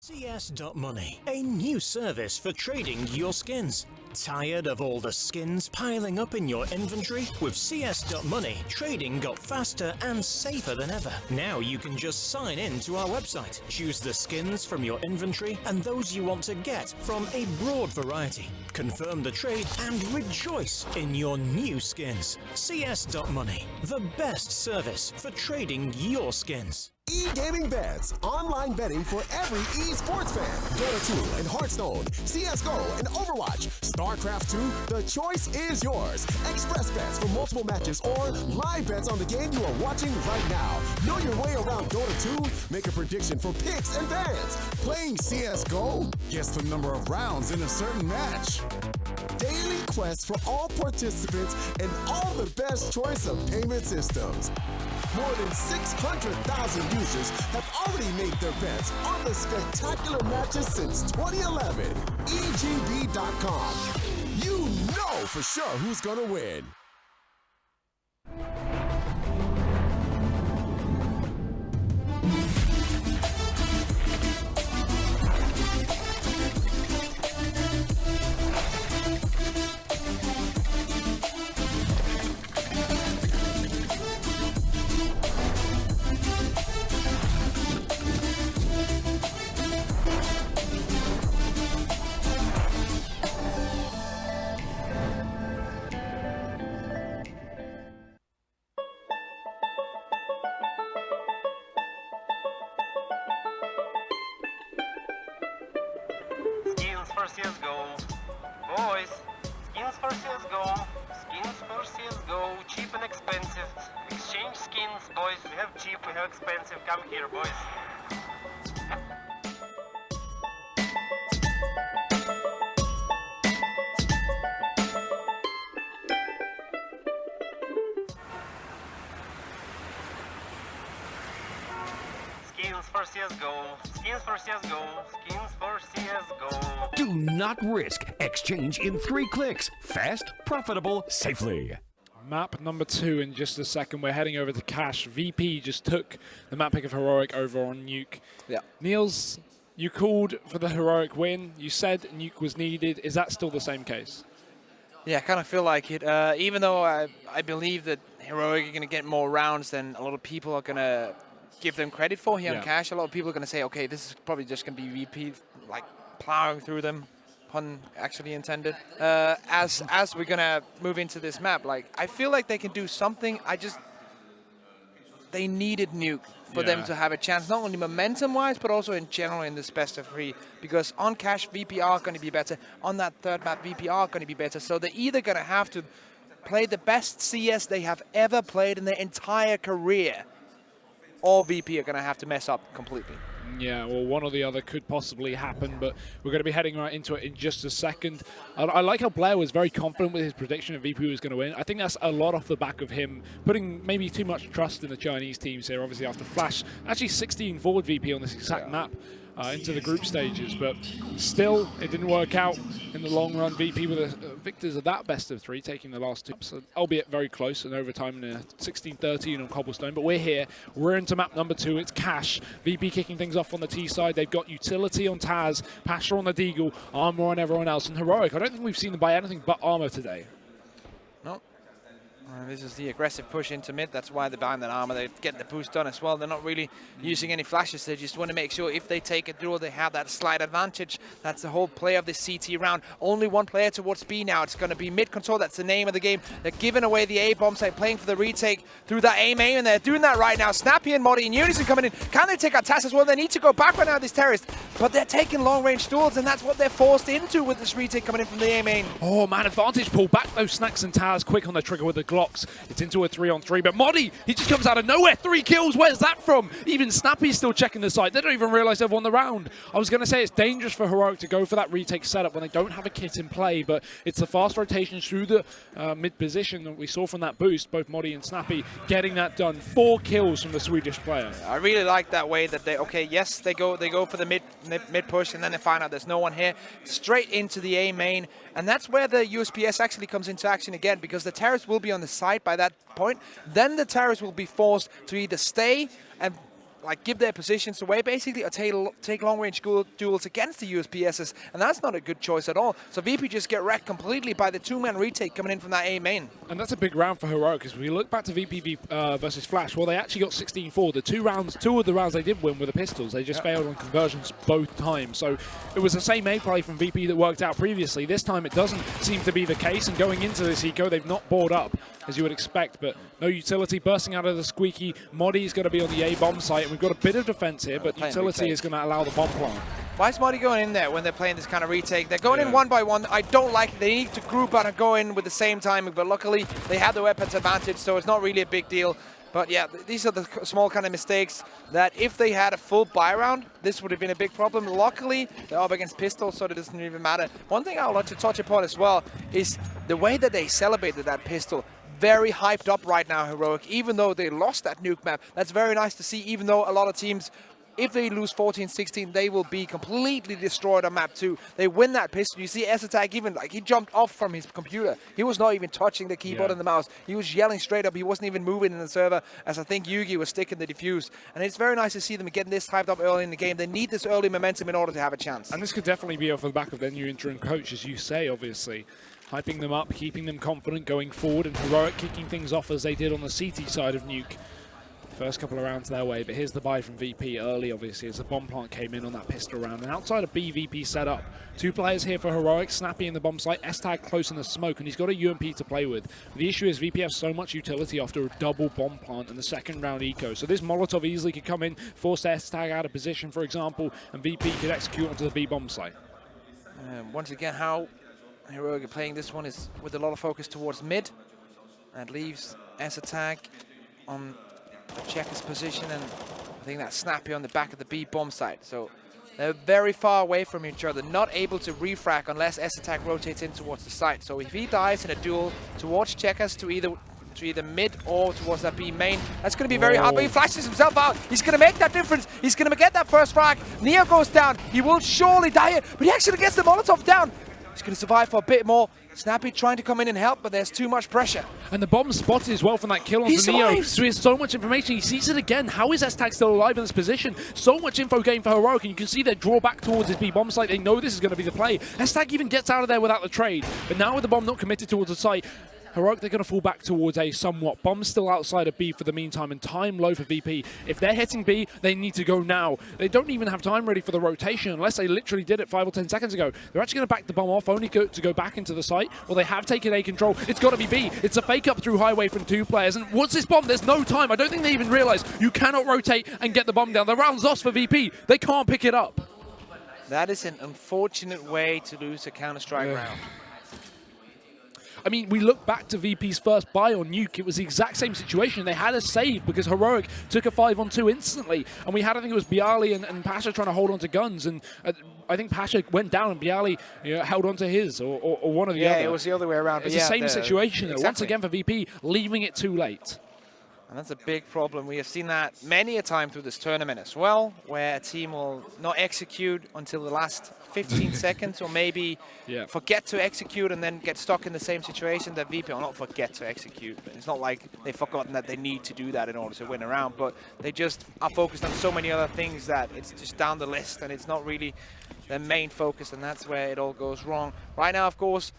CS.money, a new service for trading your skins. Tired of all the skins piling up in your inventory? With CS.money, trading got faster and safer than ever. Now you can just sign in to our website, choose the skins from your inventory and those you want to get from a broad variety. Confirm the trade and rejoice in your new skins. CS.money, the best service for trading your skins. E-gaming bets, online betting for every esports fan. Dota 2 and Hearthstone, CSGO and Overwatch, StarCraft 2, the choice is yours. Express bets for multiple matches or live bets on the game you are watching right now. Know your way around Dota 2? Make a prediction for picks and bans. Playing CSGO? Guess the number of rounds in a certain match. Daily quests for all participants and all the best choice of payment systems. More than 600,000 users have already made their bets on the spectacular matches since 2011. EGB.com. You know for sure who's gonna win. For CSGO, boys, skins for CSGO, skins for CSGO, cheap and expensive, exchange skins, boys, we have cheap, we have expensive, come here, boys. Skins for CSGO, skins for CSGO, skins for CSGO. Do not risk. Exchange in 3 clicks. Fast, profitable, safely. Map number 2 in just a second. We're heading over to Cash. VP just took the map pick of Heroic over on Nuke. Yeah. Niels, you called for the Heroic win. You said Nuke was needed. Is that still the same case? Yeah, I kind of feel like it. Even though I believe that Heroic are going to get more rounds than a lot of people are going to give them credit for here on Cash. A lot of people are going to say, okay, this is probably just going to be VP, like, plowing through them, pun actually intended. As we're going to move into this map, like, I feel like they can do something. They needed Nuke for them to have a chance, not only momentum-wise, but also in general in this best of 3. Because on Cash, VP are going to be better. On that third map, VP are going to be better. So they're either going to have to play the best CS they have ever played in their entire career, or VP are going to have to mess up completely. Yeah, well, one or the other could possibly happen, but we're going to be heading right into it in just a second. I like how Blair was very confident with his prediction of VP was going to win. I think that's a lot off the back of him putting maybe too much trust in the Chinese teams here, obviously after Flash. Actually 16 forward VP on this exact map into the group stages, but still it didn't work out in the long run. VP with the victors of that best of 3, taking the last 2, so albeit very close and overtime in a 16-13 on Cobblestone. But we're here, we're into map number 2. It's Cash. VP kicking things off on the T side. They've got utility on Taz, Pasha on the Deagle, Armor on everyone else, and Heroic. I don't think we've seen them buy anything but Armor today. No. This is the aggressive push into mid. That's why they're buying that Armor. They're getting the boost done as well. They're not really using any flashes. They just want to make sure if they take it through, they have that slight advantage. That's the whole play of this CT round. Only one player towards B now. It's going to be mid control. That's the name of the game. They're giving away the A bomb site, playing for the retake through that A main, and they're doing that right now. Snappy and Modi and Unison coming in. Can they take out Tass as well? They need to go back right now, this terrorist. But they're taking long-range duels, and that's what they're forced into with this retake coming in from the A main. Oh man, advantage pull back those Snacks and Taz quick on the trigger with the Glocks. It's into a 3-on-3, but Modi, he just comes out of nowhere. 3 kills, where's that from? Even Snappy's still checking the site. They don't even realize they've won the round. I was going to say it's dangerous for Heroic to go for that retake setup when they don't have a kit in play, but it's the fast rotation through the mid position that we saw from that boost, both Modi and Snappy getting that done. 4 kills from the Swedish player. I really like that way that they, okay, yes, they go for the mid push, and then they find out there's no one here. Straight into the A main, and that's where the USPS actually comes into action again, because the terrorists will be on the site by that point. Then the terrorists will be forced to either stay and like give their positions away basically, or take long-range duels against the USPSs, and that's not a good choice at all. So VP just get wrecked completely by the two-man retake coming in from that A main. And that's a big round for Heroic, because we look back to VP versus Flash, well, they actually got 16-4. The two of the rounds they did win were the pistols. They just failed on conversions both times. So it was the same A play from VP that worked out previously. This time it doesn't seem to be the case, and going into this eco, they've not bored up, as you would expect, but no utility bursting out of the squeaky. Moddy's going to be on the A bomb site, and we've got a bit of defense here, but utility is going to allow the bomb plant. Why is Moddy going in there when they're playing this kind of retake? They're going in one by one. I don't like it. They need to group out and go in with the same timing, but luckily they have the weapons advantage, so it's not really a big deal. But yeah, these are the small kind of mistakes that if they had a full buy round, this would have been a big problem. Luckily, they're up against pistols, so it doesn't even matter. One thing I would like to touch upon as well is the way that they celebrated that pistol. Very hyped up right now, Heroic, even though they lost that nuke map. That's very nice to see, even though a lot of teams, if they lose 14-16, they will be completely destroyed on map 2. They win that pistol. You see S-Attack even, like, he jumped off from his computer. He was not even touching the keyboard and the mouse. He was yelling straight up. He wasn't even moving in the server, as I think Yugi was sticking the defuse. And it's very nice to see them getting this hyped up early in the game. They need this early momentum in order to have a chance. And this could definitely be off the back of their new interim coach, as you say, obviously. Hyping them up, keeping them confident going forward, and Heroic kicking things off as they did on the CT side of Nuke. First couple of rounds their way, but here's the buy from VP early, obviously, as the bomb plant came in on that pistol round. And outside of B, VP set up. 2 players here for Heroic, Snappy in the bomb site, S-Tag close in the smoke, and he's got a UMP to play with. But the issue is VP has so much utility after a double bomb plant in the second round eco. So this Molotov easily could come in, force S-Tag out of position, for example, and VP could execute onto the B bomb site. Once again, how Heroic are playing this one is with a lot of focus towards mid. That leaves S-Attack on the checker's position, and I think that's Snappy on the back of the B bomb site. So they're very far away from each other, not able to refrac unless S-Attack rotates in towards the site. So if he dies in a duel towards checkers to either mid or towards that B main, that's going to be very hard, but he flashes himself out. He's going to make that difference. He's going to get that first frag. Neo goes down. He will surely die here, but he actually gets the Molotov down. He's going to survive for a bit more. Snappy trying to come in and help, but there's too much pressure. And the bomb spotted as well from that kill on Neo. So he has so much information. He sees it again. How is S-Tag still alive in this position? So much info gain for Heroic, and you can see they draw back towards his B bomb site. They know this is going to be the play. S-Tag even gets out of there without the trade. But now with the bomb not committed towards the site, Heroic, they're going to fall back towards A somewhat. Bomb's still outside of B for the meantime, and time low for VP. If they're hitting B, they need to go now. They don't even have time ready for the rotation unless they literally did it 5 or 10 seconds ago. They're actually going to back the bomb off, only to go back into the site. Well, they have taken A control. It's got to be B. It's a fake up through highway from 2 players. And what's this bomb? There's no time. I don't think they even realize you cannot rotate and get the bomb down. The round's lost for VP. They can't pick it up. That is an unfortunate way to lose a Counter-Strike round. I mean, we look back to VP's first buy on Nuke. It was the exact same situation. They had a save because Heroic took a 5-on-2 instantly. And we had, I think it was Bialy and Pasha trying to hold on to guns. And I think Pasha went down and Bialy held on to his or one of the other. Yeah, it was the other way around. It's the same situation. Exactly. Once again for VP, leaving it too late. And that's a big problem. We have seen that many a time through this tournament as well, where a team will not execute until the last 15 seconds, or maybe forget to execute and then get stuck in the same situation that VP, or not forget to execute. But it's not like they've forgotten that they need to do that in order to win a round, but they just are focused on so many other things that it's just down the list, and it's not really their main focus, and that's where it all goes wrong. Right now, of course,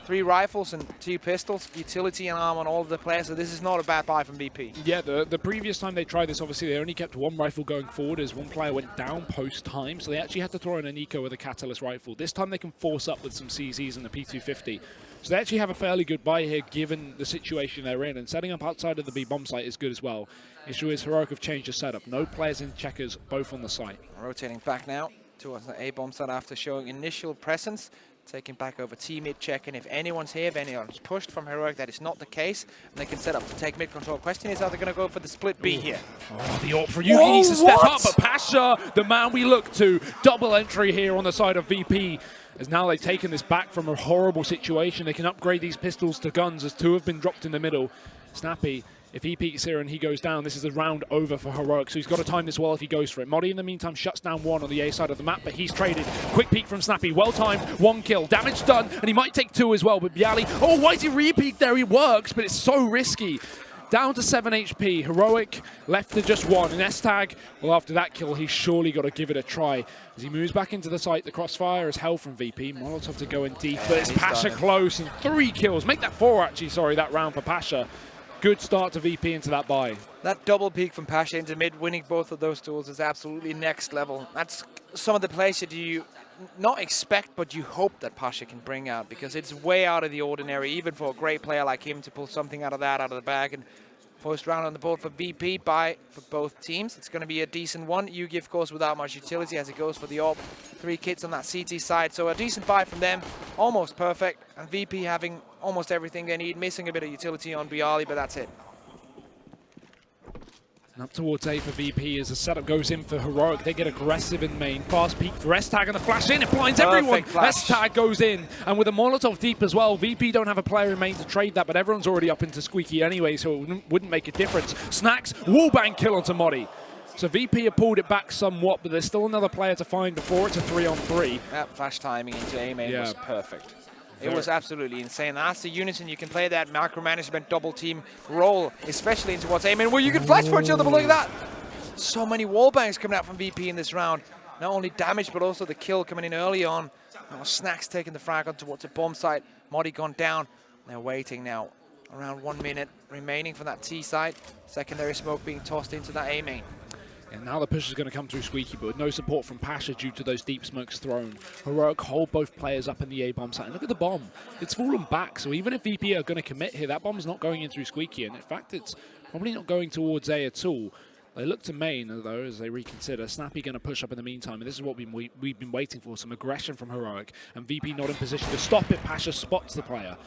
3 rifles and 2 pistols, utility and arm on all of the players, so this is not a bad buy from VP. Yeah, the previous time they tried this, obviously they only kept 1 rifle going forward as 1 player went down post-time, so they actually had to throw in an eco with a Catalyst rifle. This time they can force up with some CZs and a P250. So they actually have a fairly good buy here given the situation they're in, and setting up outside of the B bomb site is good as well. Issue is Heroic have changed the setup. No players in checkers, both on the site. Rotating back now towards the A bomb site after showing initial presence. Taking back over T mid, checking if anyone's here, if anyone's pushed from Heroic. That is not the case, and they can set up to take mid control. Question is, are they going to go for the split B here? Oh, the ult for Yugi needs to step up, but Pasha, the man we look to, double entry here on the side of VP. As now they've taken this back from a horrible situation. They can upgrade these pistols to guns as 2 have been dropped in the middle. Snappy, if he peeks here and he goes down, this is a round over for Heroic, so he's got to time this well if he goes for it. Moddy, in the meantime, shuts down 1 on the A side of the map, but he's traded. Quick peek from Snappy, well timed, 1 kill. Damage done, and he might take 2 as well, but Bialy, oh, why is he re-peeked there? He works, but it's so risky. down to 7 HP. Heroic left to just 1. And S-Tag, well, after that kill, he's surely got to give it a try. As he moves back into the site, the crossfire is hell from VP. Molotov to go in deep, but it's Pasha close, and 3 kills. Make that 4, actually, sorry, that round for Pasha. Good start to VP into that buy. That double peek from Pasha into mid, winning both of those duels is absolutely next level. That's some of the plays that you not expect, but you hope that Pasha can bring out, because it's way out of the ordinary, even for a great player like him to pull something out of the bag. And first round on the board for VP, buy for both teams. It's going to be a decent one. Yugi, of course, without much utility as it goes for the AWP. 3 kits on that CT side, so a decent buy from them, almost perfect. And VP having almost everything they need, missing a bit of utility on Bialy, but that's it. And up towards A for VP as the setup goes in for Heroic. They get aggressive in main. Fast peek for S-Tag and the flash in. It blinds everyone. S-Tag goes in. And with a Molotov deep as well, VP don't have a player in main to trade that, but everyone's already up into Squeaky anyway, so it wouldn't make a difference. Snacks, wallbang kill onto Modi. So VP have pulled it back somewhat, but there's still another player to find before it's a 3-on-3. That flash timing into A main was perfect. It was absolutely insane. That's the unison. You can play that micromanagement double team role, especially into what's aiming, where you can flash for each other, but look at that. So many wallbangs coming out from VP in this round. Not only damage, but also the kill coming in early on. Now Snacks taking the frag on towards the bomb site. Modi gone down. They're waiting now. Around 1 minute remaining from that T side. Secondary smoke being tossed into that A main. And now the push is going to come through Squeaky, but with no support from Pasha due to those deep smokes thrown. Heroic hold both players up in the A-bomb site. And look at the bomb. It's fallen back, so even if VP are going to commit here, that bomb's not going in through Squeaky. And in fact, it's probably not going towards A at all. They look to main, though, as they reconsider. Snappy going to push up in the meantime, and this is what we've been waiting for, some aggression from Heroic. And VP not in position to stop it. Pasha spots the player.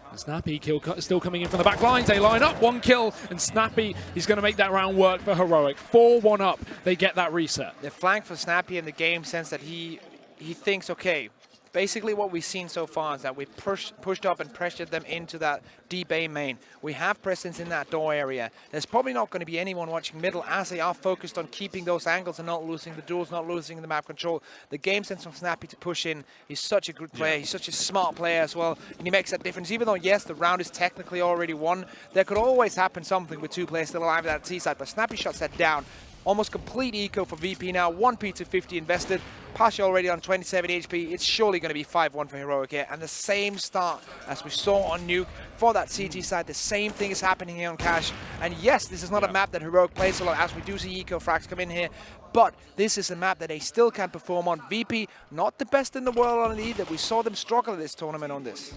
And Snappy still coming in from the back lines. They line up, 1 kill, and Snappy, he's going to make that round work for Heroic. 4-1 up, they get that reset. The flank for Snappy in the game sense that he thinks, okay, basically what we've seen so far is that we've pushed up and pressured them into that deep A main. We have presence in that door area. There's probably not going to be anyone watching middle as they are focused on keeping those angles and not losing the duels, not losing the map control. The game sense from Snappy to push in, he's such a good player. He's such a smart player as well, and he makes that difference. Even though, yes, the round is technically already won, there could always happen something with 2 players still alive at that T side, but Snappy shuts that down. Almost complete eco for VP now, 1 P250 invested. Pasha already on 27 HP. It's surely going to be 5-1 for Heroic here. And the same start as we saw on Nuke for that CT side. The same thing is happening here on Cash. And yes, this is not a map that Heroic plays a lot, as we do see eco frags come in here. But this is a map that they still can perform on. VP, not the best in the world on it either. We saw them struggle at this tournament on this.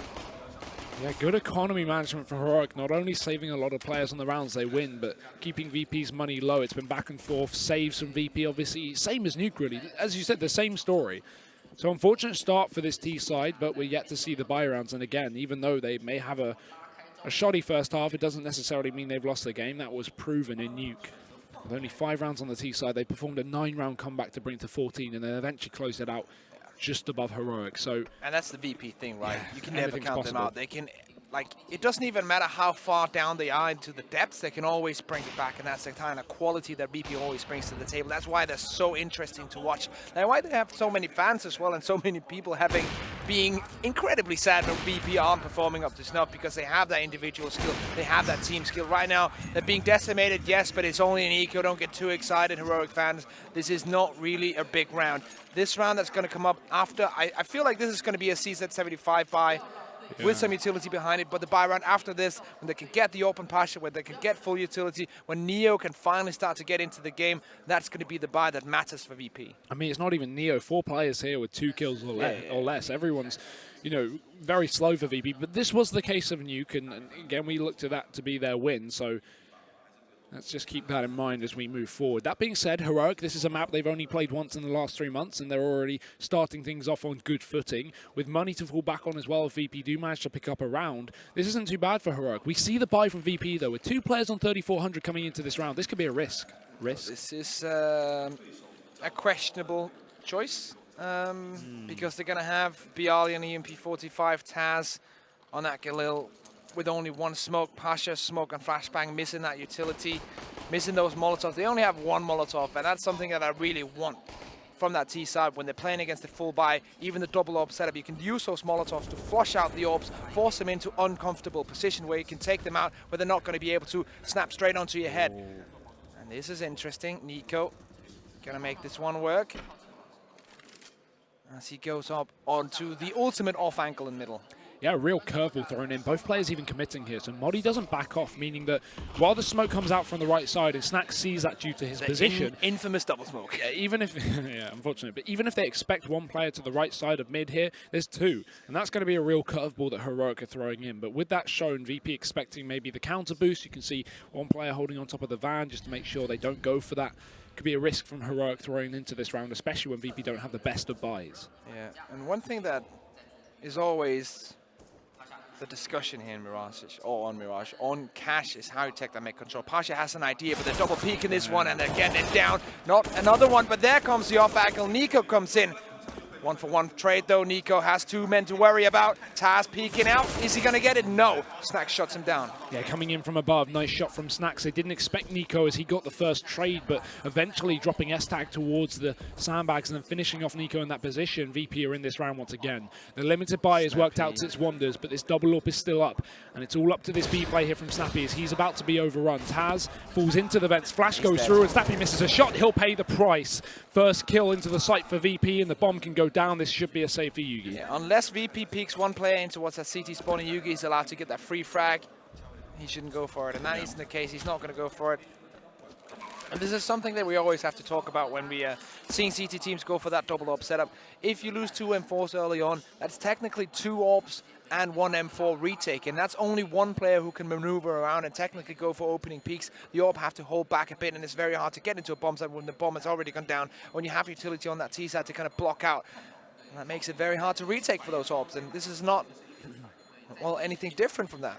Yeah, good economy management for Heroic, not only saving a lot of players on the rounds they win, but keeping VP's money low. It's been back and forth, saves from VP, obviously, same as Nuke, really. As you said, the same story. So unfortunate start for this T side, but we're yet to see the buy rounds. And again, even though they may have a shoddy first half, it doesn't necessarily mean they've lost the game. That was proven in Nuke. With only 5 rounds on the T side, they performed a 9-round comeback to bring it to 14, and then eventually closed it out just above Heroic. So, and that's the VP thing, right? You can never count them out. They can, like, it doesn't even matter how far down they are into the depths, they can always bring it back, and that's the kind of quality that VP always brings to the table. That's why they're so interesting to watch. That's why they have so many fans as well, and so many people being incredibly sad when VP aren't performing up to snuff, because they have that individual skill, they have that team skill. Right now, they're being decimated, yes, but it's only an eco. Don't get too excited, Heroic fans. This is not really a big round. This round that's going to come up after, I feel like this is going to be a CZ75 buy with some utility behind it, but the buy round after this, when they can get the open Pasha, when they can get full utility, when Neo can finally start to get into the game, that's going to be the buy that matters for VP. I mean, it's not even Neo. 4 players here with 2 kills or less. Everyone's, you know, very slow for VP, but this was the case of Nuke, and again, we looked at that to be their win, so let's just keep that in mind as we move forward. That being said, Heroic, this is a map they've only played once in the last 3 months, and they're already starting things off on good footing. With money to fall back on as well, if VP do manage to pick up a round, this isn't too bad for Heroic. We see the buy from VP, though, with 2 players on 3,400 coming into this round. This could be a risk. This is a questionable choice, because they're going to have Bialy and EMP45, Taz on that Galil, with only 1 smoke. Pasha, smoke, and flashbang, missing that utility, missing those Molotovs. They only have 1 Molotov, and that's something that I really want. from that T side when they're playing against the full buy, even the double orb setup. You can use those Molotovs to flush out the orbs, force them into uncomfortable position where you can take them out where they're not going to be able to snap straight onto your head. And this is interesting. Nico gonna make this one work as he goes up onto the ultimate off ankle in middle. Yeah, a real curveball thrown in. Both players even committing here. So Modi doesn't back off, meaning that while the smoke comes out from the right side and Snack sees that due to his position. Infamous double smoke. Yeah, even if, yeah, unfortunate, but even if they expect one player to the right side of mid here, there's two. And that's going to be a real curveball that Heroic are throwing in. But with that shown, VP expecting maybe the counter boost. You can see one player holding on top of the van just to make sure they don't go for that. Could be a risk from Heroic throwing into this round, especially when VP don't have the best of buys. Yeah, and one thing that is always the discussion here in Mirage, or on Mirage, on Cash is how you take that mid control. Pasha has an idea, but they're double peeking this one and they're getting it down. Not another one, but there comes the off ankle. Nico comes in. 1-for-1 trade though. Nico has two men to worry about. Taz peeking out. Is he gonna get it? No. Snack shuts him down. Yeah, coming in from above. Nice shot from Snacks. They didn't expect Nico as he got the first trade, but eventually dropping S-Tag towards the sandbags and then finishing off Nico in that position. VP are in this round once again. The limited buy has worked out its wonders, but this double up is still up. And it's all up to this B play here from Snappy as he's about to be overrun. Taz falls into the vents. Flash goes through and Snappy misses a shot. He'll pay the price. First kill into the site for VP and the bomb can go down. This should be a safe for Yugi. Yeah, unless VP peeks one player into what's that CT spawn and Yugi is allowed to get that free frag, he shouldn't go for it. And that isn't the case. He's not going to go for it. And this is something that we always have to talk about when we are seeing CT teams go for that double orb setup. If you lose two M4s early on, that's technically two orbs and one M4 retake, and that's only one player who can maneuver around and technically go for opening peaks. The orb have to hold back a bit, and it's very hard to get into a bomb site when the bomb has already gone down, when you have utility on that T side to kind of block out. And that makes it very hard to retake for those orbs, and this is not, well, anything different from that.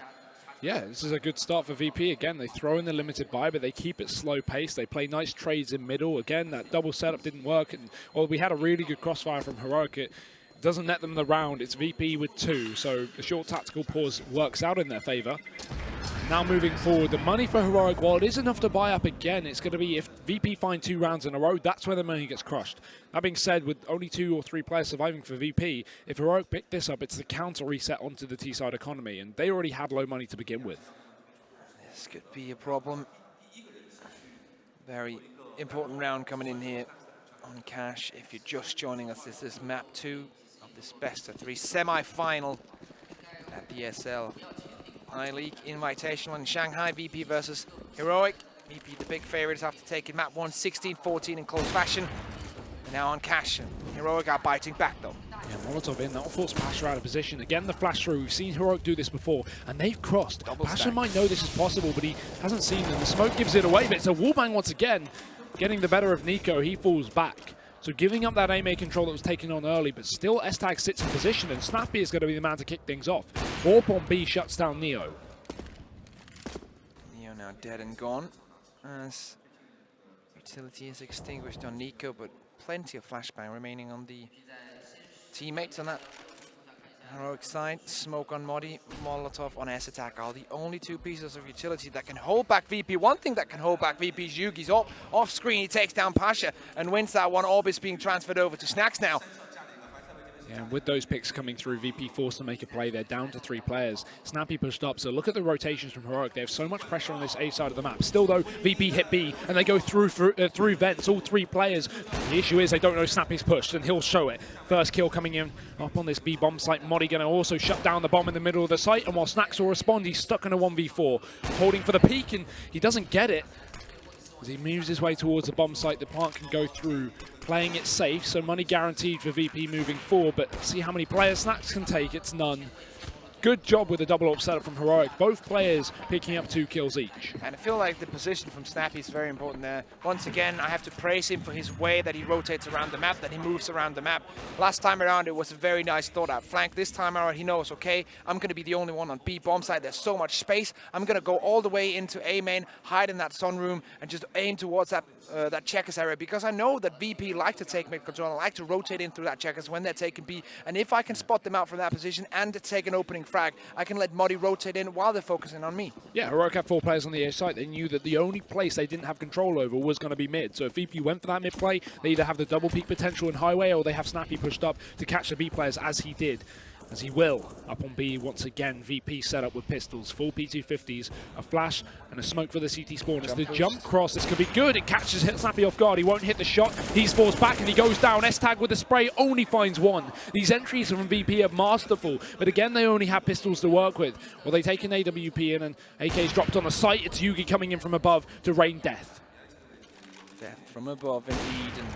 Yeah, this is a good start for VP. Again, they throw in the limited buy, but they keep it slow pace. They play nice trades in middle. Again, that double setup didn't work, and well, we had a really good crossfire from Heroic. It doesn't net them the round. It's VP with two, so the short tactical pause works out in their favor. Now moving forward, the money for Heroic, while it is enough to buy up again, it's going to be if VP find 2 rounds in a row, that's where the money gets crushed. That being said, with only 2 or 3 players surviving for VP, if Heroic pick this up, it's the counter reset onto the T-side economy, and they already had low money to begin with. This could be a problem. Very important round coming in here on Cash. If you're just joining us, this is map 2 of this best of 3 semi-final at the I-League Invitational in Shanghai. VP versus Heroic. VP the big favorites after taking map 1, 16-14 in close fashion. And now on Cash, and Heroic are biting back though. Yeah, Molotov in, that'll force Pasha out of position. Again, the flash through. We've seen Heroic do this before, and they've crossed. Pasha might know this is possible, but he hasn't seen them. The smoke gives it away, but it's a wallbang once again. Getting the better of Nico, he falls back. So giving up that AMA control that was taken on early, but still S-Tag sits in position, and Snappy is going to be the man to kick things off. Orb on B shuts down Neo. Neo now dead and gone, as utility is extinguished on Nico, but plenty of flashbang remaining on the teammates on that Heroic side. Smoke on Modi, Molotov on S-Attack are the only 2 pieces of utility that can hold back VP. One thing that can hold back VP is Yugi's off screen. He takes down Pasha and wins that one. Orb is being transferred over to Snacks now. Yeah, and with those picks coming through, VP forced to make a play. They're down to 3 players. Snappy pushed up, so look at the rotations from Heroic. They have so much pressure on this A side of the map. Still though, VP hit B, and they go through vents, all 3 players. The issue is they don't know Snappy's pushed, and he'll show it. First kill coming in up on this B bomb site. Modi going to also shut down the bomb in the middle of the site, and while Snacks will respond, he's stuck in a 1v4. Holding for the peak, and he doesn't get it. As he moves his way towards the bomb site, the plant can go through, playing it safe, so money guaranteed for VP moving forward, but see how many players Snacks can take, it's none. Good job with the double up setup from Heroic. Both players picking up 2 kills each. And I feel like the position from Snappy is very important there. Once again, I have to praise him for his way that he rotates around the map, that he moves around the map. Last time around, it was a very nice thought out flank. This time around, he knows, okay, I'm going to be the only one on B bomb side. There's so much space. I'm going to go all the way into A main, hide in that sunroom, and just aim towards that checkers area, because I know that VP like to take mid control and like to rotate in through that checkers when they're taking B. And if I can spot them out from that position and take an opening frag. I can let Muddy rotate in while they're focusing on me. Yeah, Heroic had 4 players on the A site. They knew that the only place they didn't have control over was going to be mid. So if VP went for that mid play, they either have the double peak potential in Highway or they have Snappy pushed up to catch the B players as he did. As he will, up on B once again. VP set up with pistols, full P250s, a flash and a smoke for the CT spawn. It's the jump cross. This could be good. It catches Snappy off guard. He won't hit the shot. He's forced back and he goes down. S-Tag with the spray only finds 1. These entries from VP are masterful, but again, they only have pistols to work with. Well, they take an AWP in and AK's dropped on the site. It's Yugi coming in from above to rain death. Death from above, indeed. And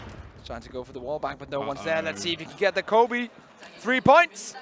trying to go for the wall back, but no one's there. Let's see if he can get the Kobe. 3 points.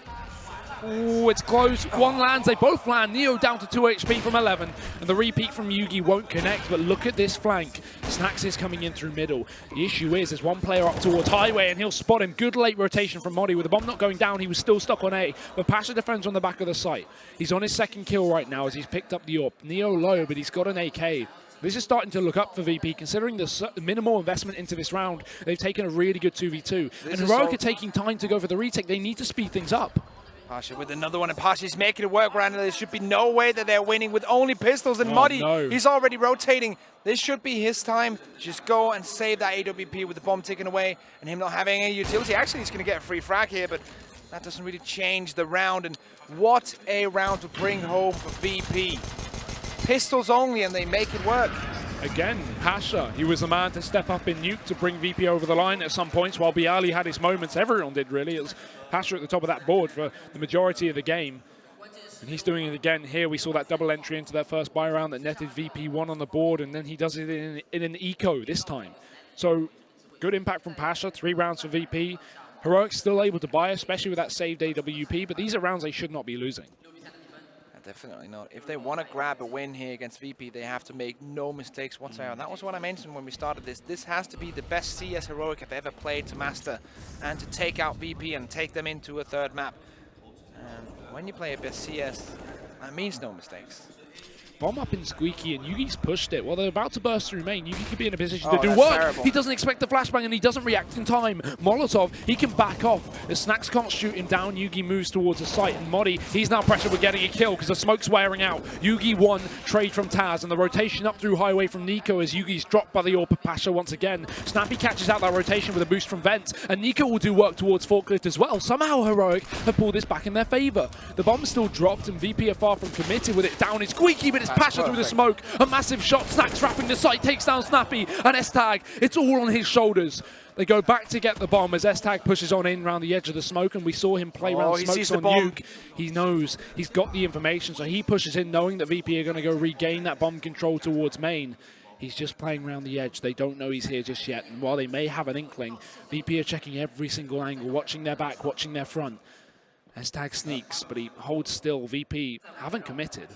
Ooh, it's close. 1 lands. They both land. Neo down to 2 HP from 11. And the repeat from Yugi won't connect. But look at this flank. Snax is coming in through middle. The issue is there's 1 player up towards Highway and he'll spot him. Good late rotation from Modi. With the bomb not going down, he was still stuck on A. But Pasha defends on the back of the site. He's on his 2nd kill right now as he's picked up the AWP. Neo low, but he's got an AK. This is starting to look up for VP, considering the minimal investment into this round. They've taken a really good 2v2. And Heroic are taking time to go for the retake. They need to speed things up. Pasha with another one, and Pasha's making it work around. There should be no way that they're winning with only pistols and Muddy. No. He's already rotating. This should be his time. Just go and save that AWP with the bomb taken away and him not having any utility. Actually, he's going to get a free frag here, but that doesn't really change the round. And what a round to bring home for VP. Pistols only, and they make it work. Again, Pasha, he was the man to step up in Nuke to bring VP over the line at some points, while Bialy had his moments. Everyone did, really. It was Pasha at the top of that board for the majority of the game. And he's doing it again here. We saw that double entry into that first buy round that netted VP 1 on the board, and then he does it in an eco this time. So, good impact from Pasha, 3 rounds for VP. Heroic's still able to buy, especially with that saved AWP, but these are rounds they should not be losing. Definitely not. If they want to grab a win here against VP, they have to make no mistakes whatsoever. And that was what I mentioned when we started this. This has to be the best CS Heroic I've ever played to master and to take out VP and take them into a 3rd map. And when you play a best CS, that means no mistakes. Bomb up in Squeaky, and Yugi's pushed it. While they're about to burst through main, Yugi could be in a position to do work. Terrible. He doesn't expect the flashbang, and he doesn't react in time. Molotov, he can back off. The Snax can't shoot him down. Yugi moves towards the site, and Modi, he's now pressured with getting a kill because the smoke's wearing out. Yugi 1, trade from Taz, and the rotation up through Highway from Nico as Yugi's dropped by the AWP of Pasha once again. Snappy catches out that rotation with a boost from Vent, and Nico will do work towards Forklift as well. Somehow Heroic have pulled this back in their favor. The bomb's still dropped, and VP are far from committed with it down. It's Squeaky, but it's Pasha through the smoke. A massive shot. Snax wrapping the site, takes down Snappy, and S-Tag, it's all on his shoulders. They go back to get the bomb as S-Tag pushes on in around the edge of the smoke, and we saw him play around smokes on Nuke. He knows, he's got the information, so he pushes in knowing that VP are going to go regain that bomb control towards main. He's just playing around the edge. They don't know he's here just yet, and while they may have an inkling, VP are checking every single angle, watching their back, watching their front. S-Tag sneaks, but he holds still. VP haven't committed.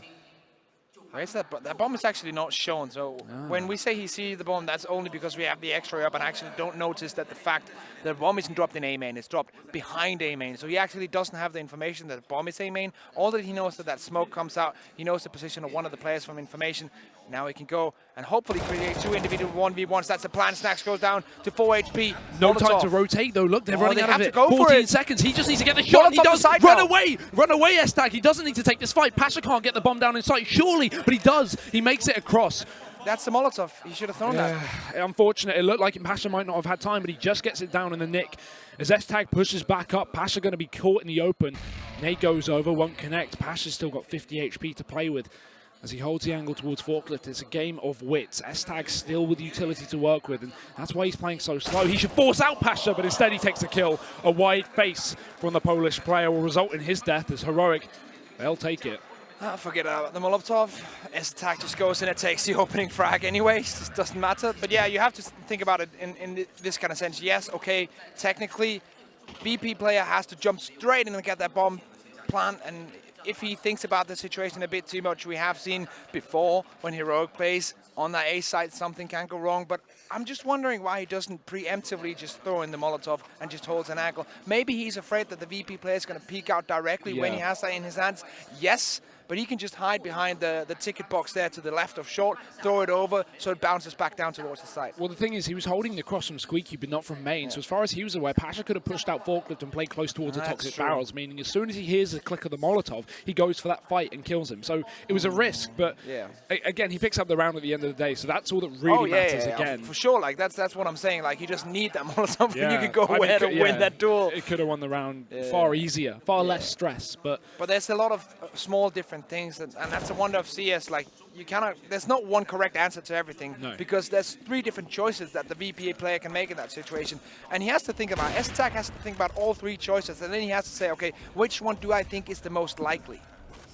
Where's that? That bomb is actually not shown. So when we say he sees the bomb, that's only because we have the X-ray up and actually don't notice that the fact that the bomb isn't dropped in A main, it's dropped behind A main. So he actually doesn't have the information that the bomb is A main. All that he knows that smoke comes out. He knows the position of one of the players from information. Now he can go and hopefully create 2 individual 1v1s. That's the plan. Snax goes down to 4 HP. No time to rotate though. Look, they're running out of it. 14 seconds. He just needs to get the shot. He does. Run away. Run away, S-Tag. He doesn't need to take this fight. Pasha can't get the bomb down in sight, surely, but he does. He makes it across. That's the Molotov. He should have thrown that. Unfortunate. It looked like Pasha might not have had time, but he just gets it down in the nick. As S-Tag pushes back up, Pasha going to be caught in the open. Nate goes over, won't connect. Pasha's still got 50 HP to play with. As he holds the angle towards Forklift, it's a game of wits. S-Tag still with utility to work with, and that's why he's playing so slow. He should force out Pasha, but instead he takes a kill. A wide face from the Polish player will result in his death as Heroic, they'll take it. Forget about the Molotov. S-Tag just goes in and takes the opening frag anyway. It just doesn't matter. But yeah, you have to think about it in this kind of sense. Yes, okay, technically, VP player has to jump straight in and get that bomb plant, and if he thinks about the situation a bit too much, we have seen before when Heroic plays on that A side, something can go wrong. But I'm just wondering why he doesn't preemptively just throw in the Molotov and just holds an angle. Maybe he's afraid that the VP player is going to peek out directly when he has that in his hands. Yes, but he can just hide behind the ticket box there to the left of short, throw it over, so it bounces back down towards the side. Well, the thing is, he was holding the cross from Squeaky, but not from Main. So as far as he was aware, Pasha could have pushed out Forklift and played close towards the toxic barrels, meaning as soon as he hears the click of the Molotov, he goes for that fight and kills him. So it was a risk, but again, he picks up the round at the end of the day, so that's all that really matters again. For sure, like that's what I'm saying. Like you just need that Molotov, and you can go away to win that duel. It could have won the round far easier, far less stress, but there's a lot of small different things, and that's the wonder of CS. Like you cannot, there's not one correct answer to everything, because there's 3 different choices that the VPA player can make in that situation, and he has to think about. S-Tac has to think about all 3 choices, and then he has to say, okay, which one do I think is the most likely?